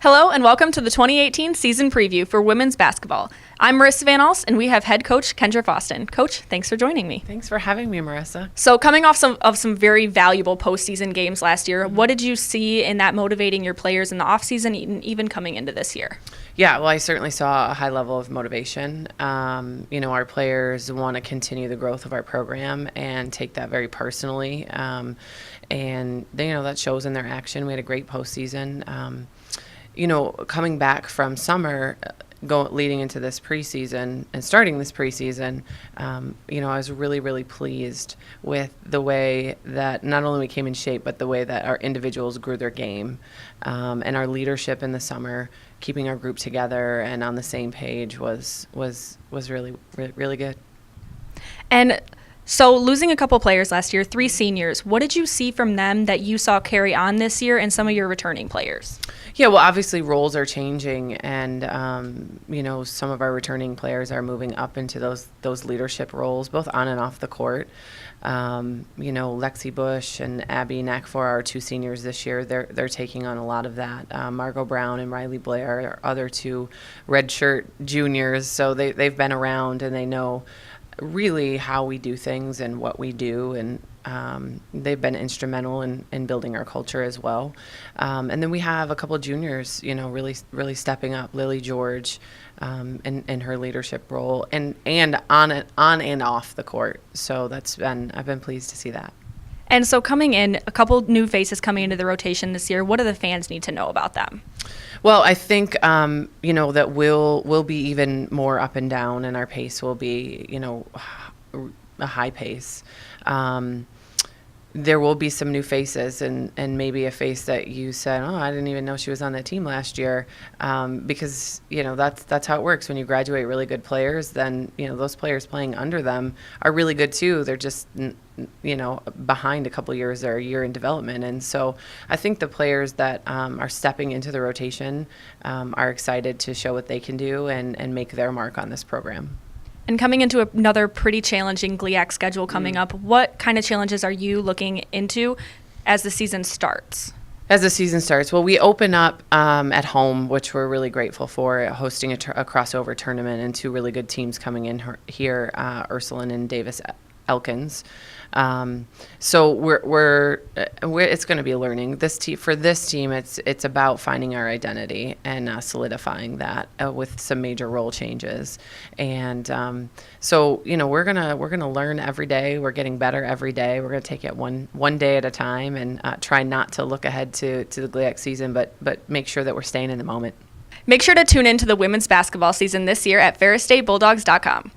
Hello and welcome to the 2018 season preview for women's basketball. I'm Marissa Van Alst and we have head coach Kendra Foston. Coach, thanks for joining me. Thanks for having me, Marissa. So coming off some very valuable postseason games last year, what did you see in that motivating your players in the offseason and even coming into this year? Yeah, well, I certainly saw a high level of motivation. Our players want to continue the growth of our program and take that very personally. That shows in their action. We had a great postseason. Coming back from summer, leading into this preseason and starting this preseason, I was really, really pleased with the way that not only we came in shape, but the way that our individuals grew their game, and our leadership in the summer, keeping our group together and on the same page was really, really good. And so losing a couple players last year, 3 seniors, what did you see from them that you saw carry on this year and some of your returning players? Yeah, well, obviously roles are changing, and some of our returning players are moving up into those leadership roles, both on and off the court. Lexi Bush and Abby Nakfor are 2 seniors this year. They're taking on a lot of that. Margot Brown and Riley Blair are other 2 redshirt juniors, so they've been around and they know really how we do things and what we do, and they've been instrumental in building our culture as well. And then we have a couple of juniors, really stepping up. Lily George, in her leadership role, and on and off the court. So I've been pleased to see that. And so coming in, a couple new faces coming into the rotation this year. What do the fans need to know about them? Well, I think that we'll be even more up and down, and our pace will be a high pace. There will be some new faces, and maybe a face that you said, oh, I didn't even know she was on that team last year, because that's how it works. When you graduate really good players, then those players playing under them are really good too. They're just behind a couple years or a year in development. And so I think the players that are stepping into the rotation are excited to show what they can do and make their mark on this program. And coming into another pretty challenging GLIAC schedule coming up, what kind of challenges are you looking into as the season starts? As the season starts, well, we open up at home, which we're really grateful for, hosting a crossover tournament and 2 really good teams coming in here, Ursuline and Davis Elkins. So we're it's going to be a learning. For this team, it's about finding our identity and solidifying that with some major role changes. And so we're gonna learn every day. We're getting better every day. We're gonna take it one day at a time and try not to look ahead to the GLIAC season, but make sure that we're staying in the moment. Make sure to tune in to the women's basketball season this year at FerrisStateBulldogs.com.